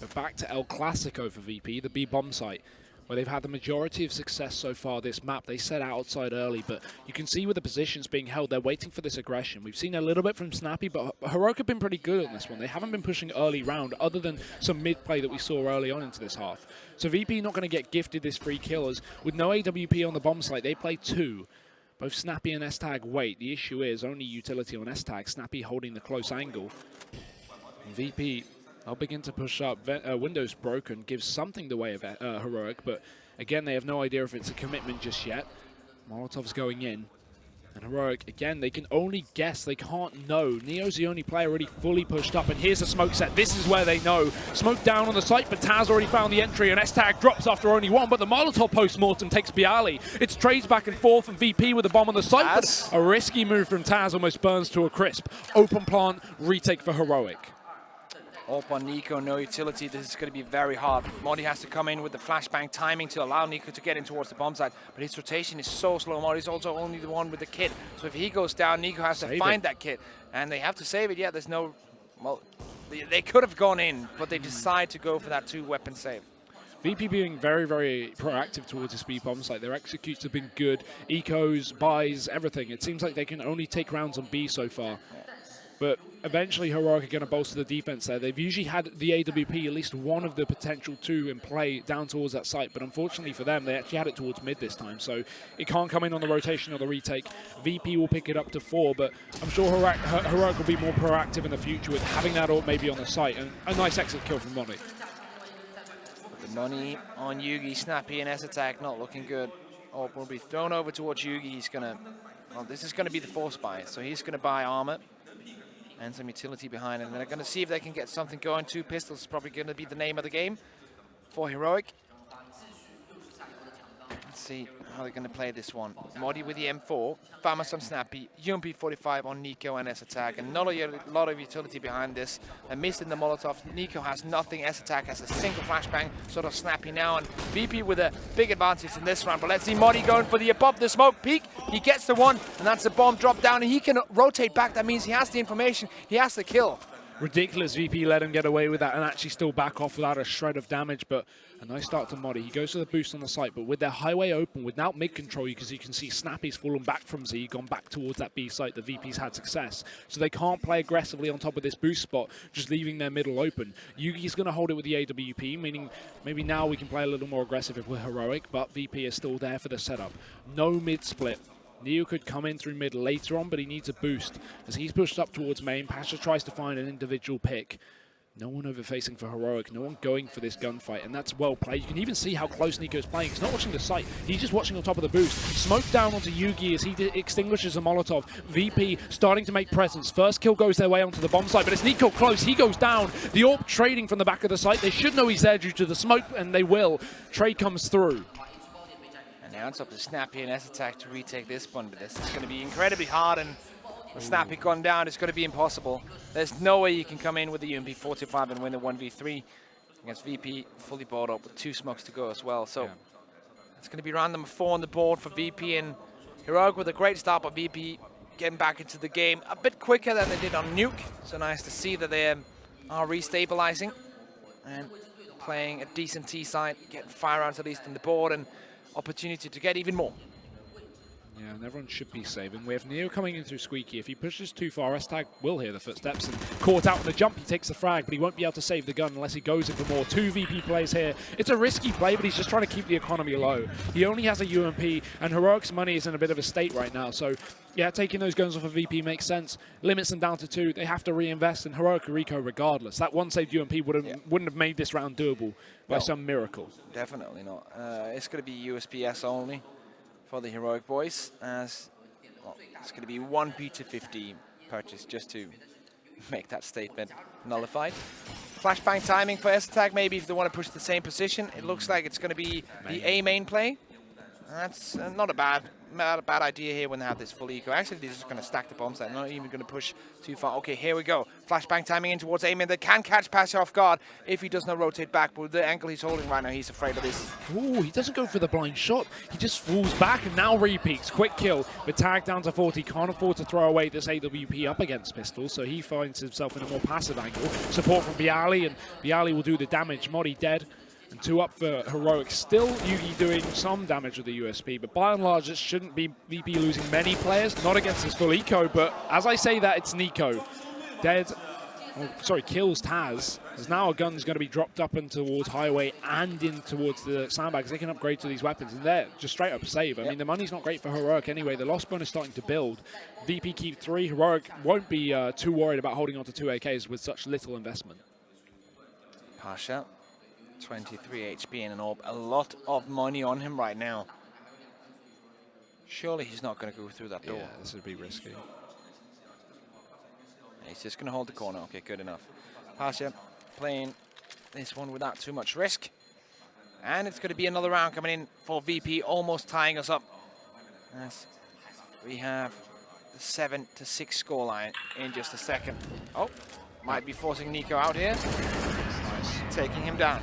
But back to El Clasico for VP, the B bomb site, where they've had the majority of success so far this map. They set outside early, but you can see with the positions being held, they're waiting for this aggression. We've seen a little bit from Snappy, but Heroic have been pretty good on this one. They haven't been pushing early round, other than some mid-play that we saw early on into this half. So VP not going to get gifted this free killers. With no AWP on the bomb site, they play 2. Both Snappy and S-Tag wait. The issue is only utility on S-Tag. Snappy holding the close angle. And VP, they'll begin to push up. Windows broken, gives something the way of Heroic, but again, they have no idea if it's a commitment just yet. Molotov's going in. And Heroic, again, they can only guess. They can't know. Neo's the only player really fully pushed up. And here's a smoke set. This is where they know. Smoke down on the site, but Taz already found the entry. And S-Tag drops after only 1. But the Molotov post-mortem takes Bialy. It's trades back and forth, and VP with the bomb on the site. But a risky move from Taz almost burns to a crisp. Open plant, retake for Heroic. Up on Nico, no utility. This is going to be very hard. Modi has to come in with the flashbang timing to allow Nico to get in towards the bomb site. But his rotation is so slow. Modi's also only the one with the kit. So if he goes down, Nico has to find that kit. And they have to save it. Yeah, there's no... Well, they could have gone in, but they decide to go for that 2-weapon save. VP being very, very proactive towards this B bomb site. Their executes have been good. Ecos, buys, everything. It seems like they can only take rounds on B so far. But eventually Heroic are going to bolster the defense there. They've usually had the AWP, at least one of the potential 2 in play down towards that site. But unfortunately for them, they actually had it towards mid this time. So it can't come in on the rotation or the retake. VP will pick it up to 4, but I'm sure Heroic will be more proactive in the future with having that ult maybe on the site. And a nice exit kill from Money. The money on Yugi, Snappy and S-Attack not looking good. Ult will be thrown over towards Yugi. He's going to... Well, this is going to be the force buy. So he's going to buy armor and some utility behind it. And they're going to see if they can get something going. 2 pistols is probably going to be the name of the game for Heroic. Let's see how they're going to play this one. Modi with the M4, Famas on Snappy, UMP45 on Nico and S-Attack, and not a lot of utility behind this. They're missing the Molotov. Nico has nothing, S-Attack has a single flashbang, sort of Snappy now, and VP with a big advantage in this round. But let's see Modi going for the above the smoke peak. He gets the 1, and that's a bomb drop down, and he can rotate back. That means he has the information, he has the kill. Ridiculous VP let him get away with that and actually still back off without a shred of damage, but a nice start to Modi. He goes for the boost on the site, but with their highway open, without mid-control, because you can see Snappy's fallen back from Z, gone back towards that B site. The VP's had success. So they can't play aggressively on top of this boost spot, just leaving their middle open. Yugi's going to hold it with the AWP, meaning maybe now we can play a little more aggressive if we're Heroic, but VP is still there for the setup. No mid-split. Neo could come in through mid later on, but he needs a boost. As he's pushed up towards main, Pasha tries to find an individual pick. No one overfacing for Heroic, no one going for this gunfight, and that's well played. You can even see how close Nico's playing. He's not watching the site, he's just watching on top of the boost. Smoke down onto Yugi as he extinguishes a Molotov. VP starting to make presence. First kill goes their way onto the bomb site, but it's Nico close, he goes down. The AWP trading from the back of the site. They should know he's there due to the smoke, and they will. Trade comes through. Now it's up to Snappy and S-Attack to retake this one, but this is going to be incredibly hard, and with Snappy gone down, it's going to be impossible. There's no way you can come in with the UMP45 and win a 1v3 against VP, fully bought up with 2 smokes to go as well. So it's going to be round number 4 on the board for VP, and Heroic with a great start, but VP getting back into the game a bit quicker than they did on Nuke. So nice to see that they are restabilizing and playing a decent T side, getting 5 rounds at least on the board, and opportunity to get even more. Yeah, and everyone should be saving. We have Neo coming in through Squeaky. If he pushes too far, S-Tag will hear the footsteps. And caught out in the jump, he takes the frag, but he won't be able to save the gun unless he goes in for more. 2 VP plays here. It's a risky play, but he's just trying to keep the economy low. He only has a UMP, and Heroic's money is in a bit of a state right now. So, yeah, taking those guns off of VP makes sense. Limits them down to 2. They have to reinvest in Heroic or Rico regardless. That one saved UMP wouldn't have made this round doable by some miracle. Definitely not. It's going to be USPS only for the Heroic boys, as well, it's going to be 1 P250 purchase just to make that statement nullified. Flashbang timing for S-Tag, maybe if they want to push the same position. It looks like it's going to be the A main play. That's not a bad idea here when they have this full eco. Actually, they're just going to stack the bombs. They're not even going to push too far. Okay, here we go. Flashbang timing in towards Amen. They can catch Pasha off guard if he does not rotate back. But with the ankle he's holding right now, he's afraid of this. Ooh, he doesn't go for the blind shot. He just falls back and now repeats. Quick kill. With tag down to 40. Can't afford to throw away this AWP up against Pistol, so he finds himself in a more passive angle. Support from Bialy, and Bialy will do the damage. Modi dead. And 2 up for Heroic. Still Yugi doing some damage with the USP, but by and large it shouldn't be VP losing many players, not against his full eco, but as I say that, it's Nico. Dead, kills Taz. There's now a gun's going to be dropped up and towards Highway and in towards the sandbags. They can upgrade to these weapons, and they're just straight up save. I mean, the money's not great for Heroic anyway. The loss bonus is starting to build. VP keep 3. Heroic won't be too worried about holding on to 2 AKs with such little investment. Pasha. 23 HP and an orb. A lot of money on him right now. Surely he's not going to go through that door. Yeah, this would be risky. He's just going to hold the corner. Okay, good enough. Pasha playing this one without too much risk. And it's going to be another round coming in for VP, almost tying us up. As we have the 7-6 scoreline in just a second. Oh, might be forcing Nico out here. Nice. Taking him down.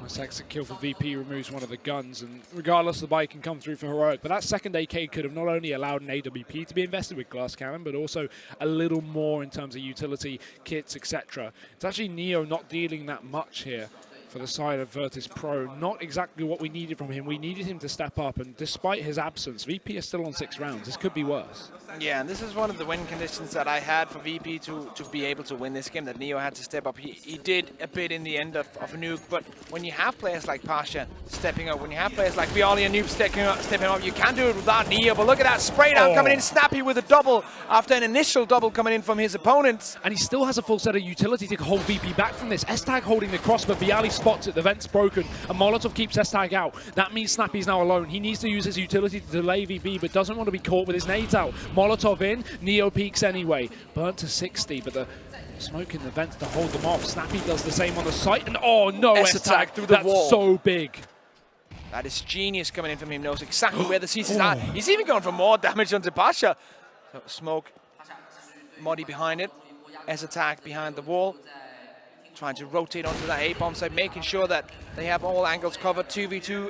Nice exit kill for VP, removes one of the guns, and regardless, the buy can come through for Heroic. But that second AK could have not only allowed an AWP to be invested with glass cannon, but also a little more in terms of utility, kits, etc. It's actually Neo not dealing that much here for the side of Virtus.pro. Not exactly what we needed from him. We needed him to step up, and despite his absence, VP is still on 6 rounds. This could be worse. Yeah, and this is one of the win conditions that I had for VP to be able to win this game, that Neo had to step up. He did a bit in the end of a nuke, but when you have players like Pasha stepping up, when you have players like Bialy and Noob stepping up, you can do it without Neo. But look at that spray down coming in, Snappy with a double after an initial double coming in from his opponents. And he still has a full set of utility to hold VP back from this. S-Tag holding the cross, but Bialy spots it. The vent's broken, and Molotov keeps S-Tag out. That means Snappy's now alone. He needs to use his utility to delay VP, but doesn't want to be caught with his nades out. Molotov in, Neo peaks anyway. Burnt to 60, but the smoke in the vents to hold them off. Snappy does the same on the site, and oh no, S-Tag through the wall. That's so big. That is genius coming in from him, knows exactly where the CC's at. He's even going for more damage onto Pasha. So smoke, Modi behind it, S-Tag behind the wall. Trying to rotate onto that A-bomb side, making sure that they have all angles covered. 2v2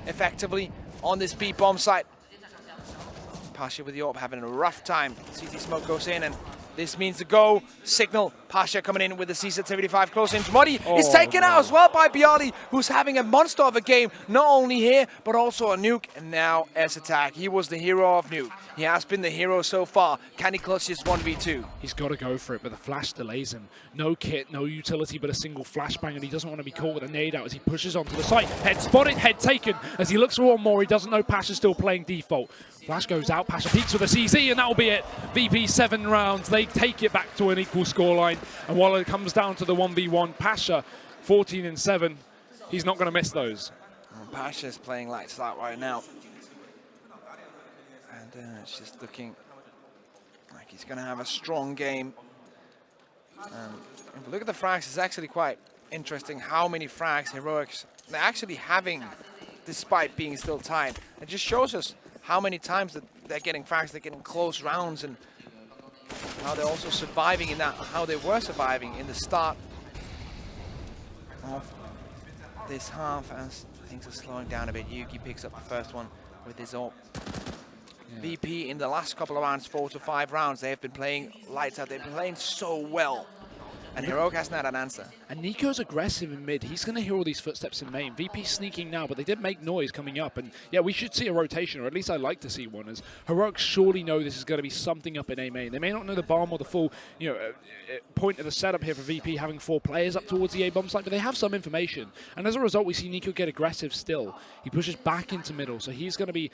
effectively on this B-bomb site. Pasha with the AWP having a rough time. CT smoke goes in, and this means the go signal. Pasha coming in with the C-75 close in. Modi is taken out as well by Bialy, who's having a monster of a game, not only here, but also a nuke. And now S-Tag. He was the hero of nuke. He has been the hero so far. Can he clutch this 1v2? He's got to go for it, but the flash delays him. No kit, no utility, but a single flashbang, and he doesn't want to be caught with a nade out as he pushes onto the site. Head spotted, head taken. As he looks for one more, he doesn't know Pasha's still playing default. Flash goes out, Pasha peaks with a CZ, and that'll be it. VP 7 rounds. They take it back to an equal scoreline. And while it comes down to the 1v1, Pasha 14-7. He's not going to miss those. Pasha's playing lights out right now. And it's just looking like he's going to have a strong game. If we look at the frags, it's actually quite interesting how many frags Heroics they're actually having despite being still tied. It just shows us how many times that they're getting frags, they're getting close rounds, and how they're also surviving in that, how they were surviving in the start of this half as things are slowing down a bit. Yuki picks up the first one with his AWP. Yeah. VP in the last couple of rounds, 4 to 5 rounds, they have been playing lights out. They've been playing so well. And Heroic hasn't had an answer. And Nico's aggressive in mid. He's going to hear all these footsteps in main. VP sneaking now, but they did make noise coming up. And yeah, we should see a rotation, or at least I'd like to see one, as Heroic surely know this is going to be something up in A main. They may not know the bomb or the full point of the setup here for VP having 4 players up towards the A bomb site, but they have some information. And as a result, we see Nico get aggressive still. He pushes back into middle, so he's going to be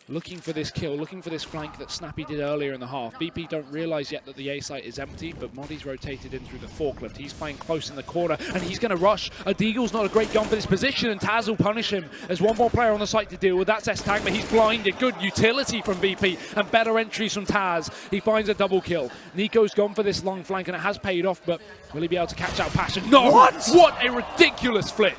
looking for this kill, looking for this flank that Snappy did earlier in the half. VP don't realize yet that the A site is empty, but Moddy's rotated in through the forklift. He's playing close in the corner, and he's going to rush. A Deagle's not a great gun for this position, and Taz will punish him. There's one more player on the site to deal with. That's S-Tag, but he's blinded. Good utility from VP, and better entries from Taz. He finds a double kill. Nico's gone for this long flank, and it has paid off, but will he be able to catch out Pasha? No! What a ridiculous flick!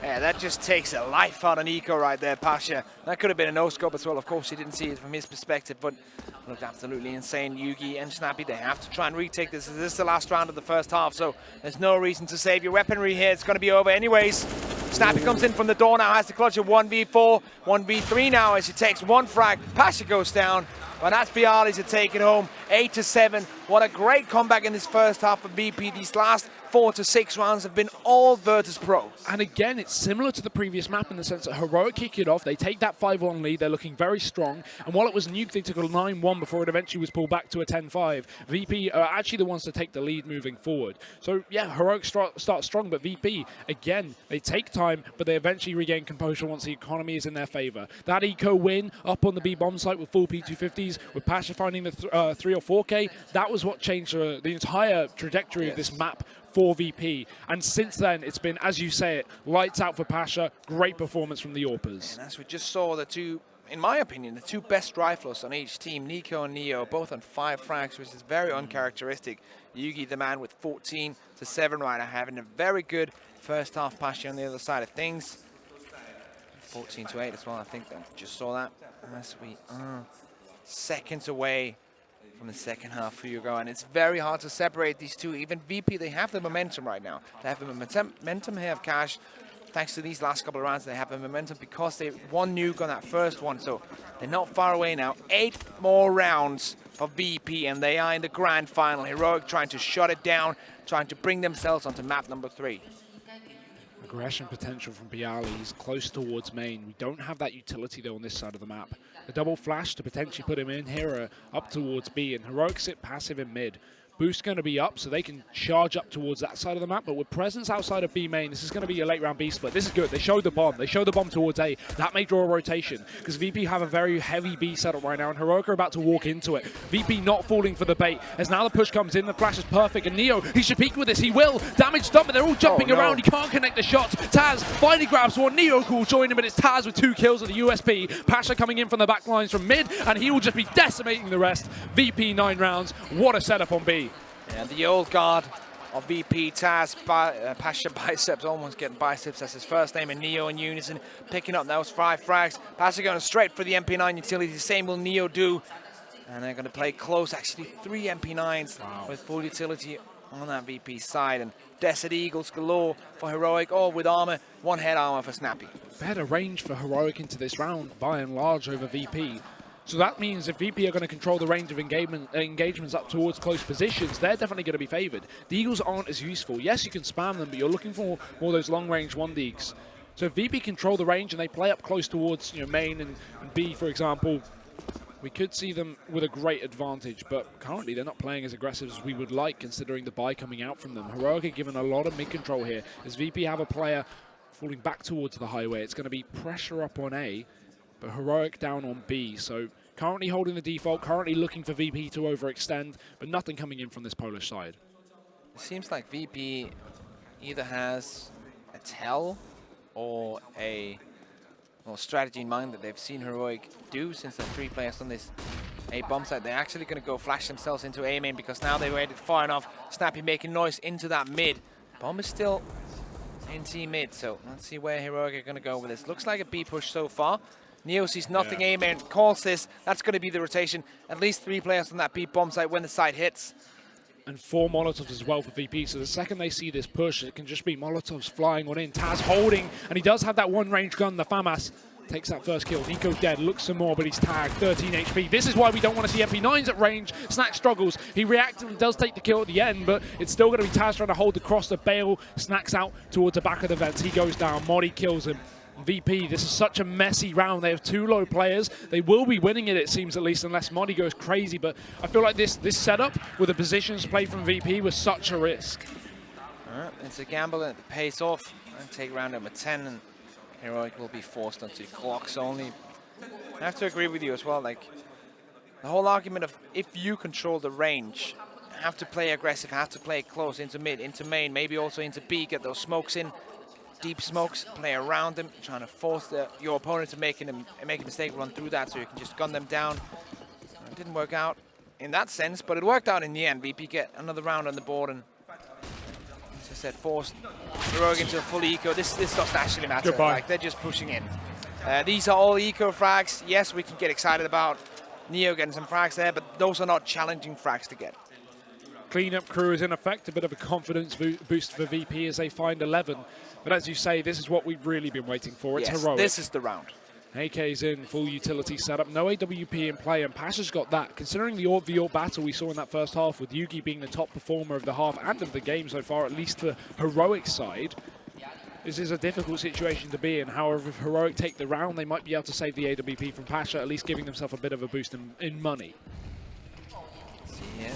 Yeah, that just takes a life out of Nico right there, Pasha. That could have been a no-scope as well. Of course, he didn't see it from his perspective, but it looked absolutely insane. Yugi and Snappy, they have to try and retake this. This is the last round of the first half, so there's no reason to save your weaponry here. It's going to be over anyways. Snappy comes in from the door now, has to clutch a 1v4, 1v3 now as he takes one frag. Pasha goes down, but that's Bialy to take it home, 8-7. What a great comeback in this first half for VP. These last 4 to 6 rounds have been all Virtus.pro. And again, it's similar to the previous map in the sense that Heroic kick it off. They take that 5-1 lead. They're looking very strong. And while it was Nuke, they took a 9-1 before it eventually was pulled back to a 10-5. VP are actually the ones to take the lead moving forward. So yeah, Heroic start strong, but VP, again, they take time, but they eventually regain composure once the economy is in their favor. That eco win up on the B bomb site with full P250s, with Pasha finding the 3 or 4K, that was what changed the entire trajectory of this map for VP. And since then, it's been, as you say it, lights out for Pasha. Great performance from the Orpers. And as we just saw, the two, in my opinion, the 2 best riflers on each team, Nico and Neo, both on 5 frags, which is very uncharacteristic. Yugi, the man with 14-7 right now, having a very good first half. Pasha on the other side of things. 14-8 as well, I think. I just saw that. As we are seconds away from the second half for Hugo, and it's very hard to separate these two. Even VP, they have the momentum right now. They have the momentum here of Cash. Thanks to these last couple of rounds, they have the momentum because they won Nuke on that first one, so they're not far away now. 8 more rounds for VP, and they are in the grand final. Heroic trying to shut it down, trying to bring themselves onto map number 3. Aggression potential from Bialy. He's close towards main. We don't have that utility though on this side of the map. The double flash to potentially put him in here up towards B, and Heroic sit passive in mid. Boost going to be up, so they can charge up towards that side of the map, but with presence outside of B main, this is going to be a late round B split. This is good. They showed the bomb. They showed the bomb towards A. That may draw a rotation, because VP have a very heavy B setup right now, and Heroic are about to walk into it. VP not falling for the bait, as now the push comes in, the flash is perfect, and Neo, he should peek with this. He will. Damage done, but they're all jumping around. He can't connect the shots. Taz finally grabs one. Neo will join him, but it's Taz with 2 kills of the USP. Pasha coming in from the back lines from mid, and he will just be decimating the rest. VP 9 rounds. What a setup on B. And the old guard of VP, Taz, Pasha Biceps, almost getting Biceps, that's his first name, and Neo in unison, picking up those 5 frags. Pasha going straight for the MP9 utility, the same will Neo do. And they're going to play close, actually 3 MP9s with full utility on that VP side. And Desert Eagles galore for Heroic, all with armor, 1 head armor for Snappy. Better range for Heroic into this round, by and large, over VP. So that means if VP are going to control the range of engagements up towards close positions, they're definitely going to be favored. The Eagles aren't as useful. Yes, you can spam them, but you're looking for more of those long-range 1-deeks. So if VP control the range and they play up close towards main and B, for example, we could see them with a great advantage, but currently they're not playing as aggressive as we would like, considering the buy coming out from them. Heroic are given a lot of mid-control here. As VP have a player falling back towards the highway, it's going to be pressure up on A, but Heroic down on B. So currently holding the default, currently looking for VP to overextend, but nothing coming in from this Polish side. It seems like VP either has a tell or a strategy in mind that they've seen Heroic do since the 3 players on this A bomb site. They're actually going to go flash themselves into A main because now they waited far enough. Snappy making noise into that mid. Bomb is still in T mid, so let's see where Heroic are going to go with this. Looks like a B push so far. Neo sees nothing, A main calls this. That's going to be the rotation. At least 3 players on that B bomb site when the site hits. And 4 Molotovs as well for VP. So the second they see this push, it can just be Molotovs flying on in. Taz holding, and he does have that 1 range gun, the FAMAS. Takes that first kill. Nico dead, looks some more, but he's tagged. 13 HP. This is why we don't want to see MP9s at range. Snack struggles. He reactively does take the kill at the end, but it's still going to be Taz trying to hold the cross to bail. Snacks out towards the back of the vents. He goes down. Modi kills him. VP, this is such a messy round. They have 2 low players. They will be winning it seems, at least, unless Modi goes crazy. But I feel like this setup with the positions play from VP was such a risk. It's a gamble and it pays off. And take round number 10, and Heroic will be forced onto clocks only. I have to agree with you as well. Like, the whole argument of if you control the range, have to play aggressive, have to play close into mid, into main, maybe also into B, get those smokes in, deep smokes, play around them, trying to force your opponent to make a mistake, run through that so you can just gun them down. It didn't work out in that sense, but it worked out in the end. VP get another round on the board, and as I said, forced Heroic into a full eco. This doesn't actually matter. Goodbye. Like, they're just pushing in. These are all eco frags. Yes, we can get excited about Neo getting some frags there, but those are not challenging frags to get. Cleanup crew is in effect a bit of a confidence boost for VP as they find 11. But as you say, this is what we've really been waiting for. It's Heroic. This is the round. AK's in, full utility setup, no AWP in play, and Pasha's got that. Considering the AWP battle we saw in that first half, with Yugi being the top performer of the half and of the game so far, at least the Heroic side, this is a difficult situation to be in. However, if Heroic take the round, they might be able to save the AWP from Pasha, at least giving themselves a bit of a boost in money. See here.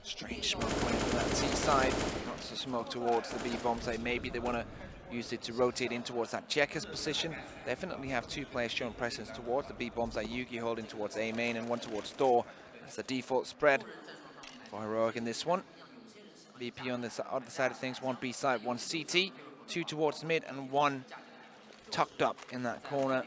Strange smoke coming from that C side. Lots of smoke towards the B bomb side. Maybe they want to use it to rotate in towards that checkers position. Definitely have 2 players showing presence towards the B bomb side. Yugi holding towards A main and 1 towards door. That's the default spread for Heroic in this one. VP on the other side of things, 1 B side, 1 CT, 2 towards mid, and 1 tucked up in that corner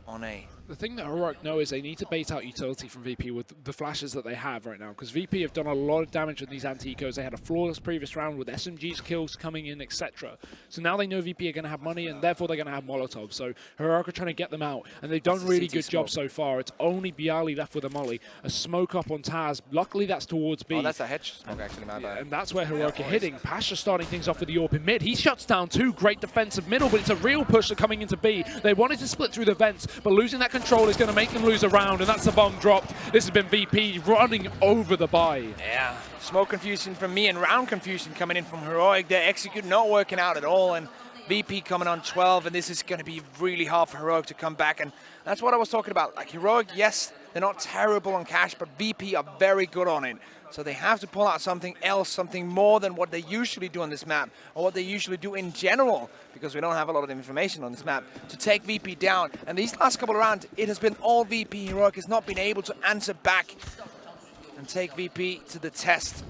on A. The thing that Heroic know is they need to bait out utility from VP with the flashes that they have right now, because VP have done a lot of damage with these anti-ecos. They had a flawless previous round with SMG's kills coming in, etc. So now they know VP are going to have money, and therefore they're going to have Molotov. So Heroic are trying to get them out, and they've done a really good job so far. It's only Bialy left with a molly. A smoke up on Taz. Luckily, that's towards B. Oh, that's a hedge smoke, actually, my bad. And that's where Heroic are hitting. Pasha starting things off with the AWP in mid. He shuts down 2 great defensive middle, but it's a real push coming into B. They wanted to split through the vents, but losing that control is going to make them lose a round, and that's the bomb dropped. This has been VP running over the buy. Yeah, smoke confusion from me and round confusion coming in from Heroic. Their execute not working out at all, and VP coming on 12, and this is going to be really hard for Heroic to come back, and that's what I was talking about. Like, Heroic, yes, they're not terrible on cash, but VP are very good on it. So they have to pull out something else, something more than what they usually do on this map, or what they usually do in general, because we don't have a lot of information on this map, to take VP down. And these last couple of rounds, it has been all VP. Heroic has not been able to answer back and take VP to the test.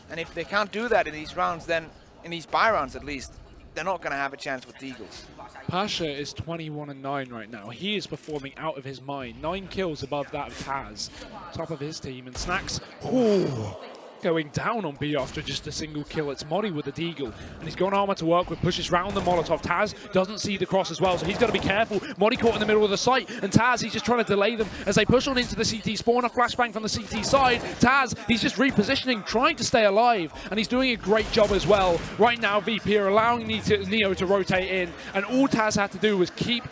And if they can't do that in these rounds, then in these buy rounds at least, they're not going to have a chance with the Eagles. Pasha is 21-9 right now. He is performing out of his mind. 9 kills above that of Taz, top of his team. And Snacks, going down on B after just a single kill. It's Modi with the deagle, and he's got armor to work with, pushes round the Molotov. Taz doesn't see the cross as well, so he's got to be careful. Modi caught in the middle of the site, and Taz, he's just trying to delay them as they push on into the CT spawn. A flashbang from the CT side. Taz, he's just repositioning, trying to stay alive, and he's doing a great job as well. Right now, VP are allowing Neo to rotate in, and all Taz had to do was keep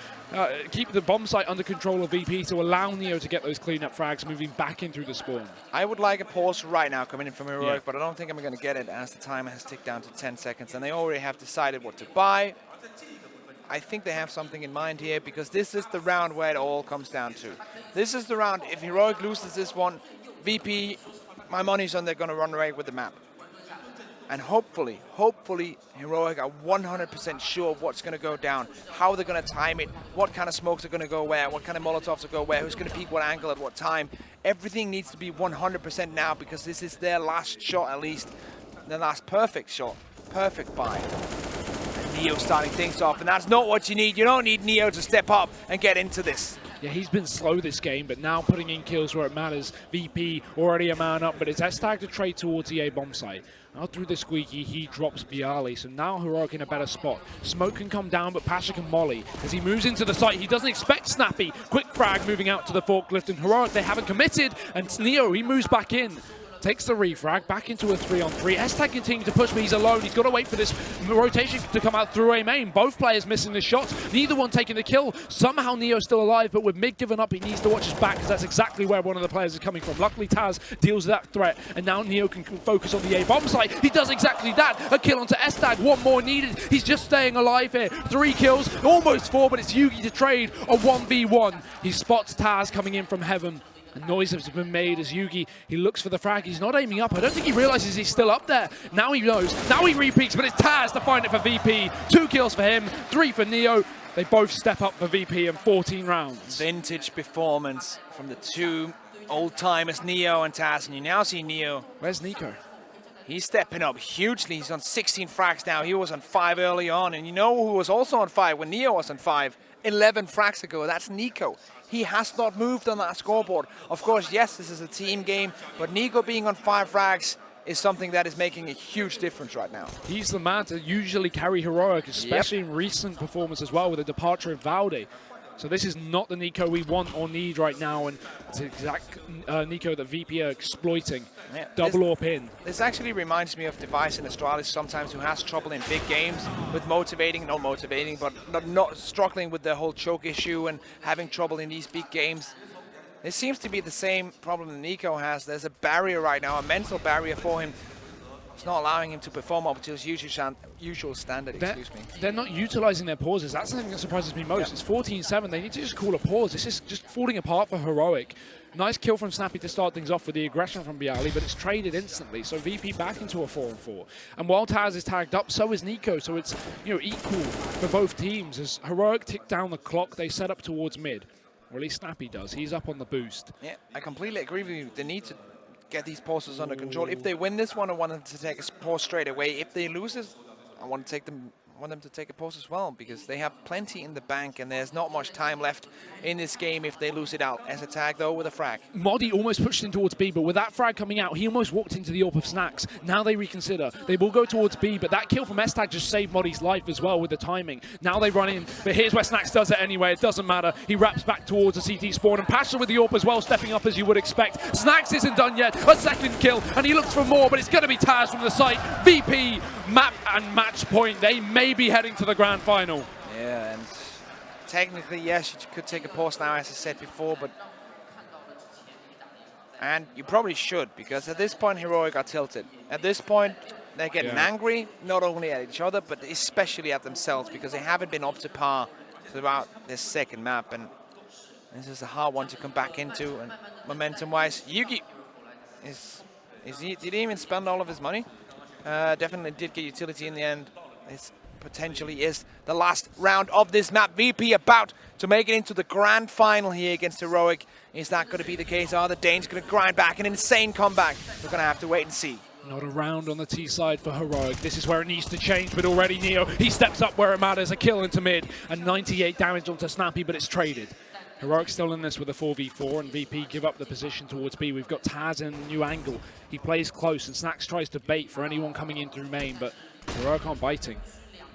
the bomb site under control of VP to allow Neo to get those cleanup frags moving back in through the spawn. I would like a pause right now coming in from Heroic, but I don't think I'm going to get it as the timer has ticked down to 10 seconds, and they already have decided what to buy. I think they have something in mind here, because this is the round where it all comes down to. This is the round, if Heroic loses this one, VP, my money's on they're going to run away with the map. And hopefully, Heroic are 100% sure of what's going to go down, how they're going to time it, what kind of smokes are going to go where, what kind of Molotovs will go where, who's going to peek what angle at what time. Everything needs to be 100% now, because this is their last shot, at least. Their last perfect shot. Perfect buy. And Neo starting things off, and that's not what you need. You don't need Neo to step up and get into this. Yeah, he's been slow this game, but now putting in kills where it matters. VP already a man up, but it's S-Tag to trade towards the A bomb site. Out through the squeaky, he drops Bialy, so now Heroic in a better spot. Smoke can come down, but Pasha can molly. As he moves into the site, he doesn't expect Snappy. Quick frag moving out to the forklift, and Heroic, they haven't committed, and Neo, he moves back in. takes the refrag back into a 3-on-3. S-Tag continuing to push, but he's alone. He's got to wait for this rotation to come out through A main. Both players missing the shots, neither one taking the kill. Somehow Neo's still alive, but with mid giving up, he needs to watch his back because that's exactly where one of the players is coming from. Luckily, Taz deals with that threat, and now Neo can focus on the A-bomb site. He does exactly that. A kill onto S-Tag, one more needed. He's just staying alive here. 3 kills, almost 4, but it's Yugi to trade a 1v1. He spots Taz coming in from heaven. A noise has been made as Yugi, he looks for the frag. He's not aiming up. I don't think he realizes he's still up there. Now he knows. Now he repeats, but it's Taz to find it for VP. 2 kills for him, 3 for Neo. They both step up for VP in 14 rounds. Vintage performance from the 2 old-timers, Neo and Taz. And you now see Neo. Where's Nico? He's stepping up hugely. He's on 16 frags now. He was on 5 early on. And you know who was also on 5 when Neo was on 5? 11 frags ago. That's Nico. He has not moved on that scoreboard. Of course, yes, this is a team game, but Nico being on 5 frags is something that is making a huge difference right now. He's the man to usually carry Heroic, especially in recent performance as well with the departure of Valde. So this is not the Nico we want or need right now, and it's the exact Nico that VP are exploiting. Yeah, Double AWP in. This actually reminds me of Device and Astralis sometimes, who has trouble in big games with not struggling with the whole choke issue and having trouble in these big games. This seems to be the same problem that Nico has. There's a barrier right now, a mental barrier for him. It's not allowing him to perform up to his usual standard, They're not utilizing their pauses. That's the thing that surprises me most. Yeah. It's 14-7. They need to just call a pause. This is just falling apart for Heroic. Nice kill from Snappy to start things off with the aggression from Bialy, but it's traded instantly. So VP back into a 4-on-4. And while Taz is tagged up, so is Nico. So it's equal for both teams. As Heroic tick down the clock, they set up towards mid. Or at least Snappy does. He's up on the boost. Yeah, I completely agree with you. They need to get these pauses under control. If they win this one, I want them to take a pause straight away. If they lose this, I want them to take a pause as well, because they have plenty in the bank and there's not much time left in this game if they lose it out. As a tag though with a frag. Modi almost pushed in towards B, but with that frag coming out, he almost walked into the AWP of Snacks. Now they reconsider. They will go towards B, but that kill from S-Tag just saved Modi's life as well with the timing. Now they run in, but here's where Snacks does it anyway. It doesn't matter. He wraps back towards the CT spawn, and Pasha with the AWP as well, stepping up as you would expect. Snacks isn't done yet. A second kill, and he looks for more, but it's going to be Taz from the site. VP, map and match point. They may be heading to the grand final. Yeah, and technically, yes, you could take a pause now, as I said before, and you probably should, because at this point, Heroic are tilted. At this point, they're getting angry, not only at each other, but especially at themselves, because they haven't been up to par throughout this second map, and this is a hard one to come back into. And momentum-wise, Yugi did he even spend all of his money? Definitely did get utility in the end. This potentially is the last round of this map. VP about to make it into the grand final here against Heroic. Is that going to be the case? Are the Danes going to grind back an insane comeback? We're going to have to wait and see. Not a round on the T side for Heroic. This is where it needs to change, but already Neo, he steps up where it matters. A kill into mid and 98 damage onto Snappy, but it's traded. Heroic still in this with a 4v4, and VP give up the position towards B. We've got Taz in a new angle. He plays close, and Snacks tries to bait for anyone coming in through main, but Heroic aren't biting.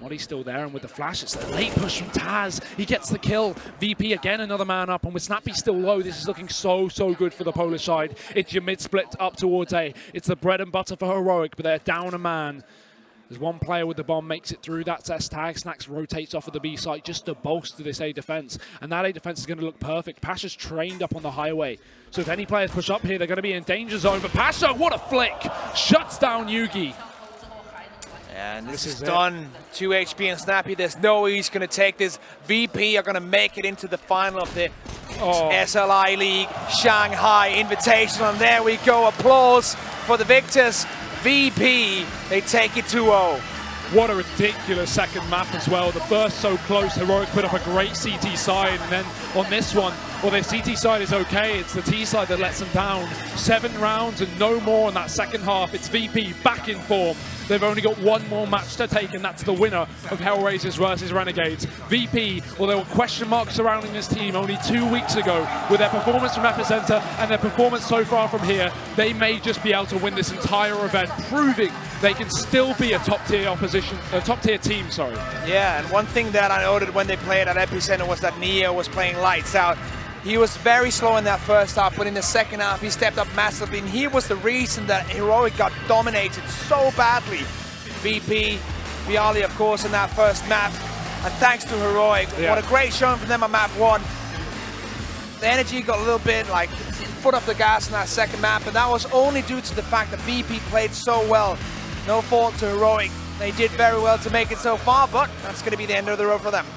Modi's still there, and with the flash, it's a late push from Taz. He gets the kill. VP again, another man up, and with Snappy still low, this is looking so good for the Polish side. It's your mid-split up towards A. It's the bread and butter for Heroic, but they're down a man. There's one player with the bomb, makes it through. That's S-Tag. Snacks rotates off of the B site just to bolster this A defense. And that A defense is going to look perfect. Pasha's trained up on the highway. So if any players push up here, they're going to be in danger zone. But Pasha, what a flick! Shuts down Yugi. And this is done. 2 HP and Snappy. There's no way he's going to take this. VP are going to make it into the final of the SLI League Shanghai Invitational. And there we go. Applause for the victors. VP, they take it 2-0. What a ridiculous second map as well. The first so close, Heroic put up a great CT side, and then on this one, well, their CT side is okay. It's the T side that lets them down. 7 rounds and no more in that second half. It's VP back in form. They've only got one more match to take, and that's the winner of Hellraisers versus Renegades. VP, well, there were question marks surrounding this team only 2 weeks ago with their performance from Epicenter and their performance so far from here. They may just be able to win this entire event, proving they can still be a top-tier team, sorry. Yeah, and one thing that I noted when they played at Epicenter was that Neo was playing lights out. He was very slow in that first half, but in the second half, he stepped up massively, and he was the reason that Heroic got dominated so badly. VP, Bialy, of course, in that first map, and thanks to Heroic. Yeah. What a great showing from them on map 1. The energy got a little bit like foot off the gas in that second map, and that was only due to the fact that VP played so well. No fault to Heroic. They did very well to make it so far, but that's going to be the end of the road for them.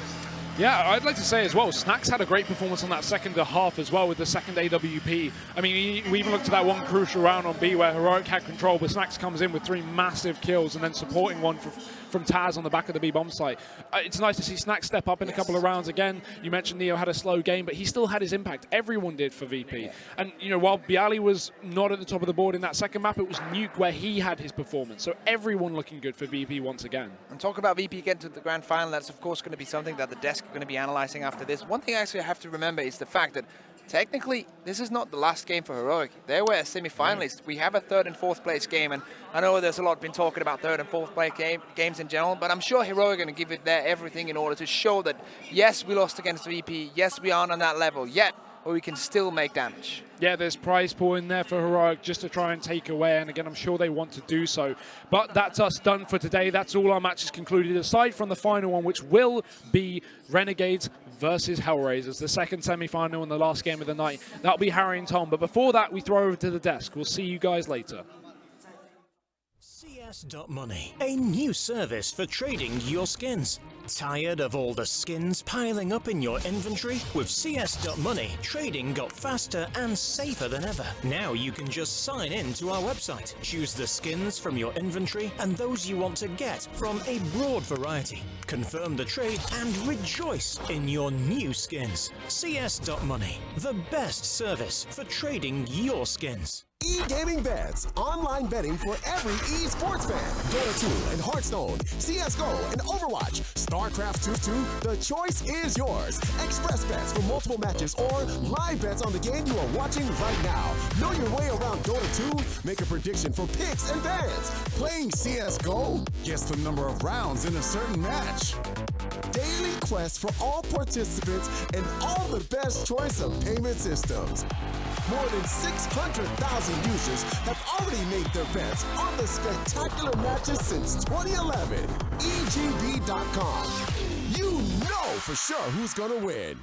Yeah, I'd like to say as well, Snacks had a great performance on that second half as well with the second AWP. I mean, we even looked at that one crucial round on B where Heroic had control, but Snacks comes in with 3 massive kills and then supporting one from Taz on the back of the B bomb site. It's nice to see Snacks step up in a couple of rounds again. You mentioned Neo had a slow game, but he still had his impact. Everyone did for VP. And, you know, while Bialy was not at the top of the board in that second map, it was Nuke where he had his performance. So everyone looking good for VP once again. And talk about VP getting to the grand final, that's of course going to be something that the desk are going to be analyzing after this. One thing actually I have to remember is the fact that technically this is not the last game for Heroic. They were a semi-finalist. We have a 3rd and 4th place game, and I know there's a lot been talking about 3rd and 4th place games in general, but I'm sure Heroic are going to give it their everything in order to show that yes, we lost against VP, yes, we aren't on that level yet, but we can still make damage. Yeah, there's prize pool in there for Heroic just to try and take away, and again, I'm sure they want to do so. But that's us done for today. That's all our matches concluded, aside from the final one, which will be Renegades versus Hellraisers, the second semi-final and the last game of the night. That'll be Harry and Tom, but before that, we throw over to the desk. We'll see you guys later. CS.money, a new service for trading your skins. Tired of all the skins piling up in your inventory? With CS.money, trading got faster and safer than ever. Now you can just sign in to our website, choose the skins from your inventory and those you want to get from a broad variety. Confirm the trade and rejoice in your new skins. CS.money, the best service for trading your skins. E-gaming bets, online betting for every esports fan. Dota 2 and Hearthstone, CSGO and Overwatch, StarCraft 2, the choice is yours. Express bets for multiple matches or live bets on the game you are watching right now. Know your way around Dota 2? Make a prediction for picks and bans. Playing CSGO? Guess the number of rounds in a certain match. Daily quests for all participants and all the best choice of payment systems. More than 600,000 users have already made their bets on the spectacular matches since 2011. EGB.com. You know for sure who's gonna win.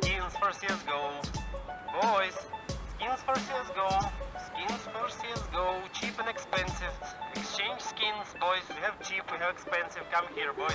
Skins for CSGO. Boys, skins for CSGO. Skins for CSGO. Cheap and expensive. Exchange skins, boys. We have cheap, we have expensive. Come here, boys.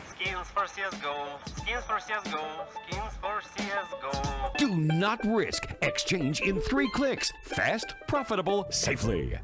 Skins for CSGO. Skins for CSGO. Skins for CSGO. Do not risk. Exchange in 3 clicks. Fast, profitable, safely.